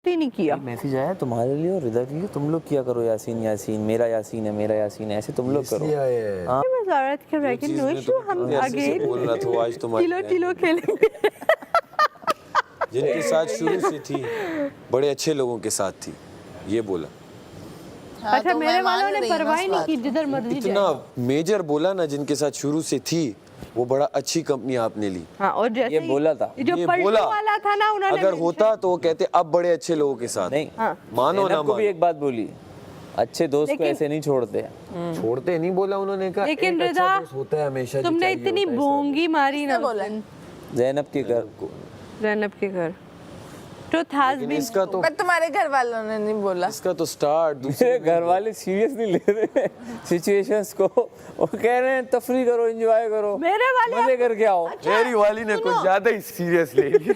ही नहीं किया। मैसेज आया तुम्हारे लिए और रिदा के लिए, तुम लोग किया करो यासीन यासीन, मेरा यासीन है मेरा यासीन है, ऐसे तुम लोग करो। मैं ज़ारत के रैकेट नो इशू, हम आगे बोल रहा था वो आज तुम्हारी किलो खेलेंगे। जिनके साथ शुरू से थी, बड़े अच्छे लोगों के साथ थी, ये बोला। अच्छा मेरे वालों ने परवाह नहीं की, जिधर मर्जी इतना मेजर बोला ना, जिनके साथ शुरू से थी, वो बड़ा अच्छी कंपनी आपने ली। हाँ, और जैसे ये बोला था, जो ये पलटू बोला। वाला था ना, उन्होंने अगर होता तो वो कहते अब बड़े अच्छे लोगों के साथ। नहीं मानो ना ज़ैनब को भी मानो, एक बात बोली, अच्छे दोस्त को ऐसे नहीं छोड़ते। छोड़ते नहीं बोला उन्होंने, कहा लेकिन एक अच्छा रिदा, दोस्त होता है हमेशा, जो तुमने चाहिए इतनी होता है बोंगी मारी ना ज़ैनब के घर को, ज़ैनब के घर। ट्रुथ हैज लेकिन बीन, इसका तो पर तुम्हारे घर वालों ने नहीं बोला। इसका तो स्टार्ट मेरे घर वाले सीरियस नहीं ले रहे सिचुएशंस को, वो कह रहे हैं तफरी करो, एंजॉय करो, मेरे वाले मजे करके आओ। मेरी वाली ने कुछ ज्यादा ही सीरियस ले लिया।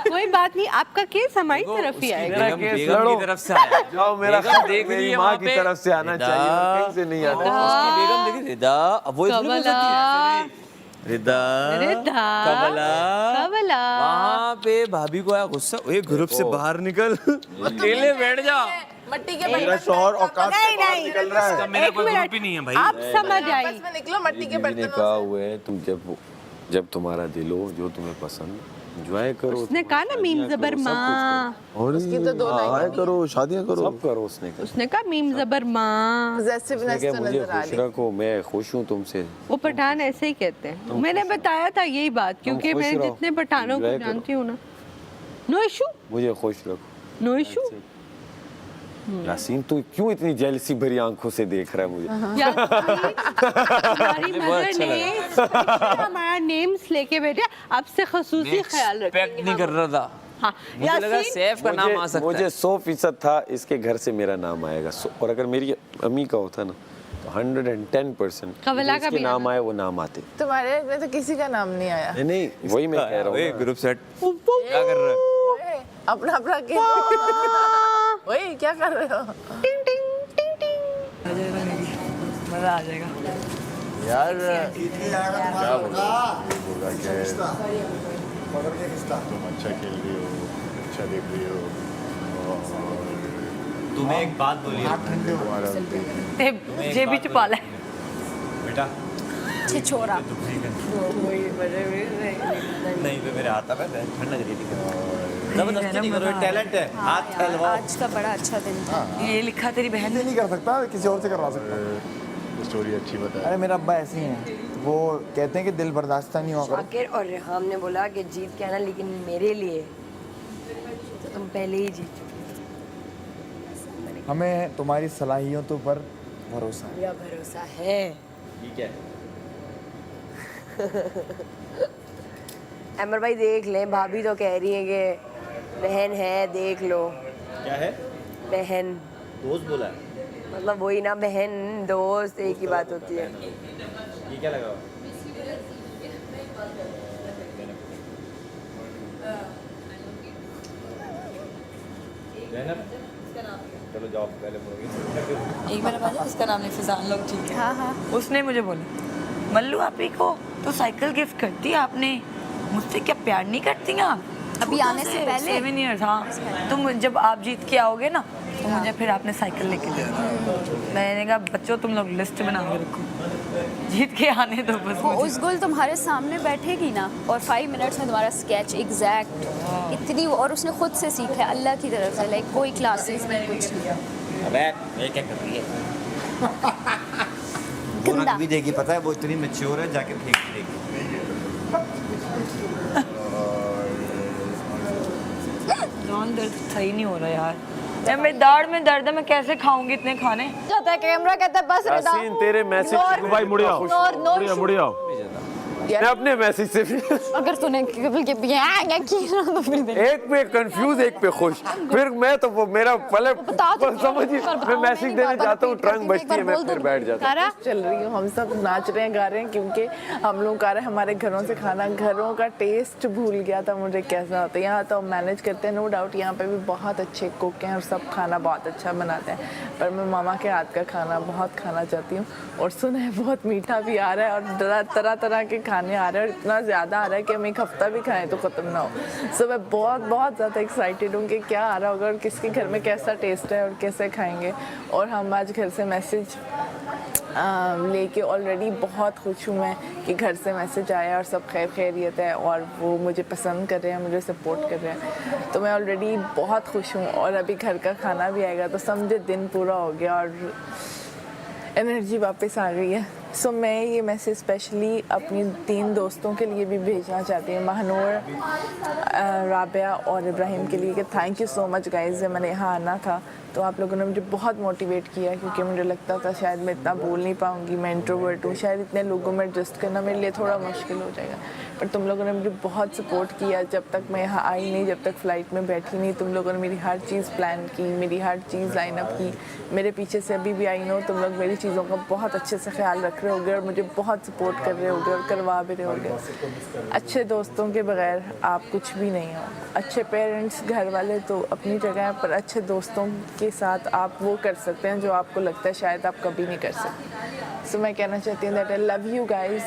कोई बात नहीं, आपका केस हमारी तरफ ही आएगा। मेरा केस लड़ो, की तरफ से आया। जाओ, मेरा बेगम देख रही मेरी है माँ वहाँ की पे। तरफ से आना चाहिए, और कहीं से नहीं आना। उसकी बेगम देखी रिदा, अब वो इसलिए बोल सकती है रिदा रिदा, कबला कबला। वहाँ पे भाभी को आया गुस्सा, ओए ग्रुप से बाहर निकल, अकेले बैठ जा। मट्टी के मेरा शौहर औकात से बाहर निकल रहा है। मेरा कोई ग्रुप ही नहीं है भाई। आप समझ आई। बस में निकलो, मट्टी के बीवी ने बर्तनों कहा से। हुआ है, तुम जब तुम्हारा दिल हो, जो तुम्हें पसंद, एंजॉय करो। उसने कहा ना मीम जबर माँ, और उसकी तो दो लाइनें करो, शादियां करो, सब करो। उसने कहा उसने कहा मीम जबर माँ। Possessiveness कि तो मुझे नजर आ खुश रही। रखो, मैं खुश हूँ तुमसे। वो पठान ऐसे ही कहते हैं, मैंने बताया था यही बात, क्योंकि खुश मैं रहो, जितने पठानों को enjoy करो। जानती हूँ ना। नो इशू, मुझे खुश रखो। No issue. यासीन, तू क्यों इतनी जेलसी भरी आंखों से देख रहा है मुझे? हमारी मदर ने हमारा नेम्स लेके बैठे, आपसे खसूसी ख्याल एक्सपेक्ट रखेंगे। नहीं कर रहा था, हाँ, मुझे लगा यासीन, सैफ का नाम आ सकता मुझे है। 100% था इसके घर से मेरा नाम आएगा, और अगर मेरी अम्मी का होता ना, तो 110% कबला का जिसके भी नाम आए वो नाम आते। तुम्हारे में तो किसी का नाम नहीं आया। नहीं, वही मैं कह रहा हूँ ना। ग्रुप सेट क्या कर रहा है? ओए, अपना अपना के ओए क्या कर रहे हो? टिंग टिंग टिंग टिंग। मजा आ जाएगा। यार क्या बोला तुम अच्छा खेल रही हो, अच्छा देख रही हो, तुम्हें एक बात बोली तुम्हारा जे भी छुपा ले। बेटा, छिछोरा। नहीं तो मेरे हाथ पे ठंड लग रही थी। जबरदस्ती नहीं करो, टैलेंट है, हाथ हलवा। आज का बड़ा अच्छा दिन था। ये लिखा तेरी बहन ने। नहीं कर सकता, किसी और से करवा सकता। स्टोरी अच्छी बता। अरे मेरा अब्बा ऐसे ही है, वो कहते हैं कि दिल बर्दाश्त नहीं हुआ करो। शाकिर और रेहाम ने बोला कि जीत के आना, लेकिन मेरे लिए तो तुम पहले ही जीत चुके हो। हमें तुम्हारी सलाहियतों पर भरोसा है। पूरा भरोसा है। ठीक है, अमर भाई देख ले, भाभी तो कह रही है कि बहन है, देख लो। क्या है? बहन दोस्त बोला है, मतलब वही ना, बहन दोस्त एक ही बात होती है। ये क्या लगा? चलो जाओ पहले बोलोगे। एक बार बात, उसका नाम नहीं, फिजान लोग, ठीक है। हाँ हाँ। उसने मुझे बोला, मल्लू आप ही को तो साइकिल गिफ्ट करती है आपने, मुझसे क्या प्यार नहीं करती आप? अभी आने से पहले? 7 years, हाँ। तुम जब आप जीत के आओगे ना, तो मुझे फिर आपने साइकिल लेके देना। मैंने कहा बच्चों तुम लोग लिस्ट बना के रखो, जीत के आने दो बस वो मुझे। उस गुल तुम्हारे सामने बैठेगी ना, और 5 मिनट्स में तुम्हारा स्केच एग्जैक्ट इतनी, और उसने खुद से सीखा है अल्लाह की तरफ से, लाइक कोई क्लासेस नहीं, कुछ नहीं। अबे ये क्या कर रही है? गंदा। भी देगी, पता है वो इतनी मैच्योर है, जाके फेंक देगी। जान दर्द सही नहीं हो रहा यार, जब मेरी दाढ़ में दर्द है, मैं कैसे खाऊंगी इतने खाने? जाता है कैमरा, कहता है बस रिदा। यासीन, तेरे मैसेज से भाई मुड़े आओ, मुड़े आओ। मैं अपने मैसेज से भी अगर तूने कभी के किया तो फिर देख। एक पे कंफ्यूज, एक पे खुश, फिर मैं तो वो मेरा पहले बता तो बस समझिए, मैं मैसेज देने जाता हूँ, ट्रंक बजती है, मैं फिर बैठ जाता हूँ। तारा, चल रही हूँ, हम सब नाच रहे हैं, गा रहे हैं, क्योंकि हम लोग आ रहे हैं हमारे घरों से खाना। घरों का टेस्ट भूल गया था मुझे कैसा होता है। यहाँ तो हम मैनेज करते हैं, नो डाउट यहाँ पे भी बहुत अच्छे कुक हैं और सब खाना बहुत अच्छा बनाते हैं, पर मैं मामा के हाथ का खाना बहुत खाना चाहती हूँ। और सुना है बहुत मीठा भी आ रहा है, और तरह तरह के खाने आ रहा है और इतना ज़्यादा आ रहा है कि हम एक हफ़्ता भी खाएं तो ख़त्म ना हो। सो मैं बहुत बहुत ज़्यादा एक्साइटेड हूँ कि क्या आ रहा होगा और किसके घर में कैसा टेस्ट है और कैसे खाएंगे। और हम आज घर से मैसेज लेके ऑलरेडी बहुत खुश हूँ मैं कि घर से मैसेज आया और सब खैर खैरियत है और वो मुझे पसंद कर रहे हैं, मुझे सपोर्ट कर रहे हैं, तो मैं ऑलरेडी बहुत खुश हूँ। और अभी घर का खाना भी आएगा तो समझे दिन पूरा हो गया और एनर्जी वापस आ गई है। सो मैं ये मैसेज स्पेशली अपनी 3 दोस्तों के लिए भी भेजना चाहती हूँ, महानूर, राबिया और इब्राहिम के लिए, कि thank you so much guys. जब मैंने यहाँ आना था तो आप लोगों ने मुझे बहुत मोटिवेट किया, क्योंकि मुझे लगता था शायद मैं इतना बोल नहीं पाऊँगी, मैं इंट्रोवर्ट हूँ, शायद इतने लोगों में एडजस्ट करना मेरे लिए थोड़ा मुश्किल हो जाएगा। पर तुम लोगों ने मुझे बहुत सपोर्ट किया जब तक मैं यहाँ आई नहीं, जब तक फ़्लाइट में बैठी नहीं। तुम लोगों ने मेरी हर चीज़ प्लान की, मेरी हर चीज़ लाइन अप की, मेरे पीछे से अभी भी आई नो तुम लोग मेरी चीज़ों का बहुत अच्छे से ख्याल रख रहे होगे और मुझे बहुत सपोर्ट कर रहे होगे और करवा भी रहे होगे। अच्छे दोस्तों के बगैर आप कुछ भी नहीं हो। अच्छे पेरेंट्स, घर वाले तो अपनी जगह है, पर अच्छे दोस्तों के साथ आप वो कर सकते हैं जो आपको लगता है शायद आप कभी नहीं कर सकते। सो मैं कहना चाहती हूँ that I love you guys,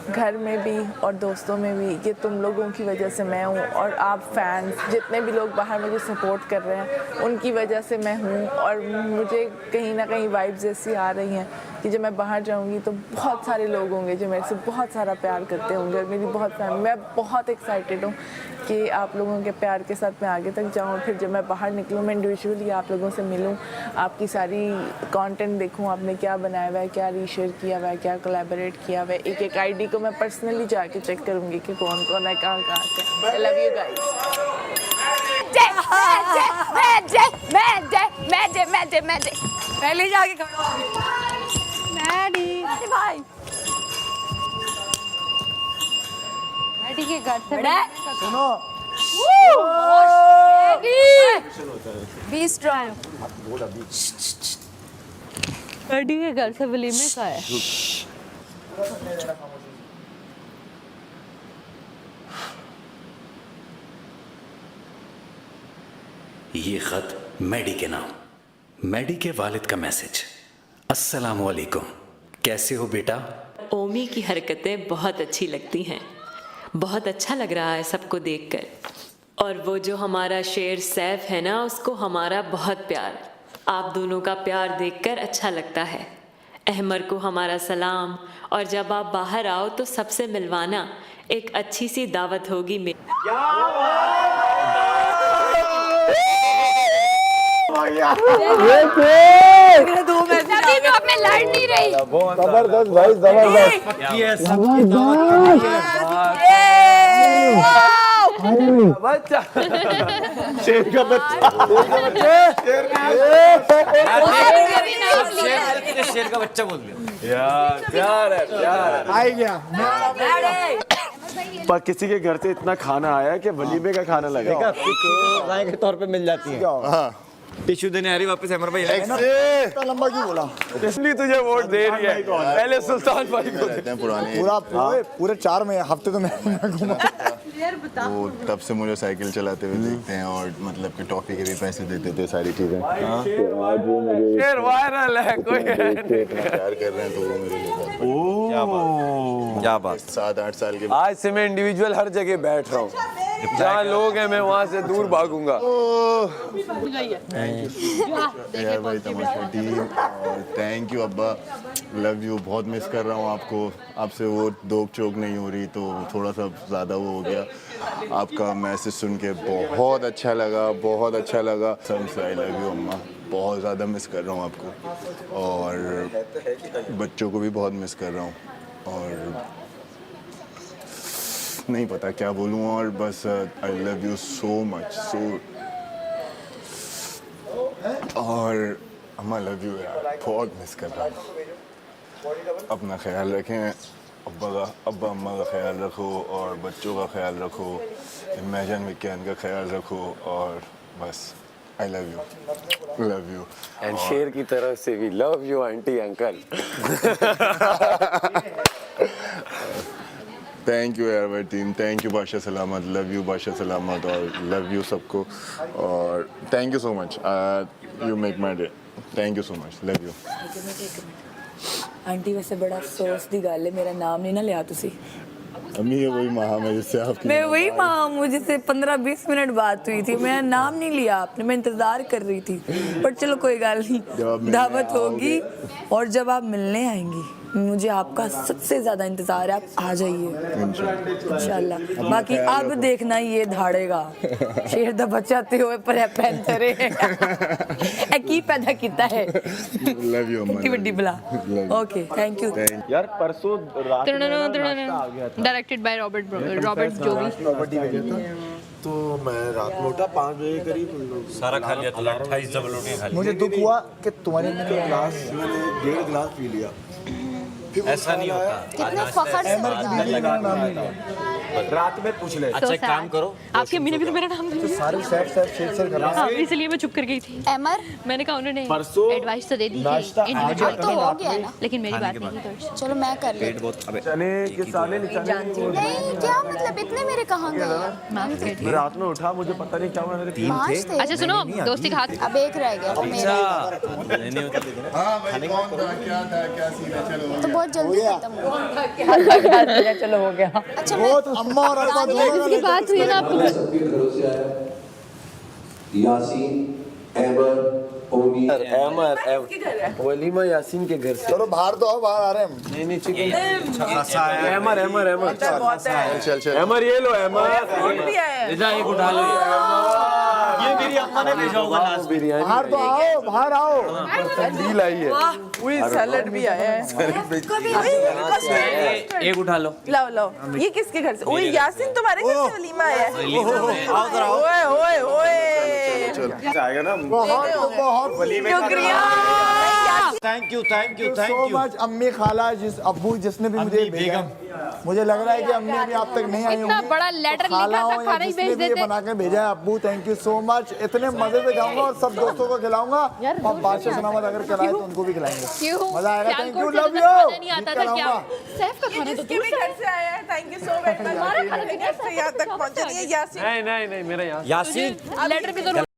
घर में भी और दोस्तों में भी। ये तुम लोगों की वजह से मैं हूँ और आप फैंस जितने भी लोग बाहर मुझे सपोर्ट कर रहे हैं उनकी वजह से मैं हूँ। और मुझे कहीं ना कहीं वाइब्स ऐसी आ रही हैं कि जब मैं बाहर जाऊँगी तो बहुत सारे लोग होंगे जो मेरे से बहुत सारा प्यार करते होंगे और मेरी बहुत मैं बहुत एक्साइटेड हूँ कि आप लोगों के प्यार के साथ मैं आगे तक जाऊँ। फिर जब मैं बाहर निकलूँ मैं इंडिविजुअली आप लोगों से मिलूँ, आपकी सारी कंटेंट देखूँ, आपने क्या बनाया हुआ है, क्या रीशेयर किया हुआ है, क्या कोलैबोरेट किया हुआ है। एक एक आईडी को मैं पर्सनली जाके चेक करूँगी कि कौन कौन है, कहाँ कहाँ से। I love you guys. पहले जाके खड़ा हो। मैडी भाई मैडी के घर से सुनो, बी स्ट्रॉन्ग। मैडी के घर से वलीमे का है। ये खत मैडी के नाम, मैडी के वालिद का मैसेज। अस्सलामु अलैकुम, कैसे हो बेटा? ओमी की हरकतें बहुत अच्छी लगती हैं, बहुत अच्छा लग रहा है सबको देखकर। और वो जो हमारा शेर सैफ है ना, उसको हमारा बहुत प्यार। आप दोनों का प्यार देखकर अच्छा लगता है। अहमर को हमारा सलाम, और जब आप बाहर आओ तो सबसे मिलवाना, एक अच्छी सी दावत होगी। तभी तो अब मैं लड़ नहीं रही। जबरदस्त भाई, जबरदस्त। बच्चा शेर का बच्चा, शेर का बच्चा बोल दिया यार, प्यार है, प्यार है। आ गया। पर किसी के घर से इतना खाना आया कि वलीमे का खाना लगा के तौर पे मिल जाती है। टिश्यू देने आ रही वापस अमर भाई। इतना लंबा क्यों बोला? इसलिए तुझे वोट दे रही है। पहले सुल्तान भाई को दे। पुराने पूरे 4 हफ्ते तो मैं घूमा। वो तब से मुझे साइकिल चलाते हुए देखते हैं और मतलब कि टॉफी के भी पैसे देते थे, सारी चीजें। शेर वायरल है, कोई है नहीं। प्यार कर रहे हैं तो वो मेरे लिए क्या बात। 7-8 साल के आज से मैं इंडिविजुअल हर जगह बैठ रहा हूँ, जहाँ लोग हैं मैं वहाँ से दूर भागूंगा। यार भाई तमाशा टीम, और थैंक यू अब्बा, लव यू। बहुत मिस कर रहा हूँ आपको, आपसे वो दोक चोक नहीं हो रही तो थोड़ा सा ज़्यादा वो हो गया। आपका मैसेज सुन के बहुत अच्छा लगा, बहुत अच्छा लगा। सबसे आई लव यू अम्मा, बहुत ज़्यादा मिस कर रहा हूँ आपको, और बच्चों को भी बहुत मिस कर रहा हूँ, और नहीं पता क्या बोलूँ। और बस I love you so much, और अम्मा लव यू यार, बहुत मिस कर रहा हूँ। अपना ख्याल रखें, अब्बा अम्मा का ख्याल रखो और बच्चों का ख्याल रखो, इमेजिन विज्ञान का ख्याल रखो, और बस आई लव यू। एंड शेर की तरफ से भी love you aunty uncle. Thank you यार भाई टीम, थैंक यू बादशाह सलामत, लव यू बादशाह सलामत, और लव यू सबको, और thank you so much, you make my day, thank you so much, love you. Aunty वैसे बड़ा अफसोस दी गल है, मेरा नाम नहीं ना लिया तुसी। अम्मी ये वही माँ है जिससे आपकी मैं वही माँ हूँ जिससे 15-20 मिनट बात हुई थी, मेरा नाम नहीं लिया आपने, मैं इंतजार कर रही थी, पर चलो कोई गल जब आप नहीं, मिलने दावत होगी आओगे। और जब आप मिलने आएंगी मुझे आपका सबसे ज्यादा इंतजार है, आप आ जाइए इंशाल्लाह। बाकी अब देखना ये धाड़ेगा शेर दा बच्चा ते होए पर पैंतरे ए की पैदा कीता है लव यू अम्मा इतनी बड़ी बला। Okay thank you. यार परसों रात में ना नाश्ता आ गया था। डायरेक्टेड बाय रॉबर्ट जोगी। तो मैं रात में उठा 5 बजे करीब, सारा खा लिया था, 28 डबल रोटी खा मुझे दुख हुआ कि तुम्हारे गिलास मैंने 1.5 गिलास पी लिया। फिर ऐसा नहीं होता। कितने फखर से अमर की बीवी का नाम लिया। रात में पूछ ले। अच्छा एक काम करो, आपकी अम्मी ने भी तो मेरा नाम लिया। सारे सैफ शेर कर रहा हाँ, इसलिए मैं चुप कर गई थी। अमर मैंने कहा उन्होंने परसों एडवाइस तो दे दी नाश्ता थी, आज अब तो हो गया ना। लेकिन मेरी बात नहीं हुई। चलो मैं कर लेती चने के साले निचाने नहीं क्या मतलब इतने मेरे कहाँ गए रात में उठा, मुझे पता नहीं क्या हुआ, मेरे 5 थे। अच्छा सुनो, दोस्ती का हाथ। अब एक रह गया वो मेरा। हाँ भाई कौन था क्या सीन है चलो तो बहुत जल्दी खत्म हुआ। चलो हो गया। अच्छा बहुत अम्मा और अब्बा दोनों जिसकी बात हुई है ना आपको यासीन, एमर, ओमी, अमर वलीमा यासीन के घर से। चलो बाहर तो आओ, बाहर आ रहे हैं हम। नहीं नहीं चिकन अमर अमर अमर बहुत है। चल अमर ये लो अमर फूड भी आया है। एक उठा लो, ये मेरी अम्मा ने भेजा होगा लास्ट। बिरयानी बाहर तो आओ, बाहर आओ। डील आई है। वही सैलेड भी आया है। एक उठा लो। लाओ लाओ, ये किसके घर से? ओए यासीन तुम्हारे घर से वलीमा आया है। ओए ओए ओए आएगा ना बहुत बहुत शुक्रिया। थैंक यू सो मच अम्मी खाला जिस अब्बू जिसने भी मुझे भेजा। मुझे लग रहा है कि अम्मी अभी आप तक नहीं आई इतना होंगी। बड़ा लेटर तो खाला लिखा था, हो या खाना ही जिसने भेज भी ये देते। बना के भेजा है अब्बू, थैंक यू सो मच। इतने मजे से खाऊंगा और सब दोस्तों को खिलाऊंगा और बादशाह सुनामत अगर खिलाए तो उनको भी खिलाएंगे। क्यों? मजा आएगा। थैंक यू, सियालकोट से लव तो यू। खाना नहीं आता था क्या? सैफ का खाना तो जिसके भी घर से आया है thank you so very much. हमारे घर से यहाँ तक पहुँचा नहीं है यासीन। नहीं मेरा यहाँ यासीन लेटर भी तो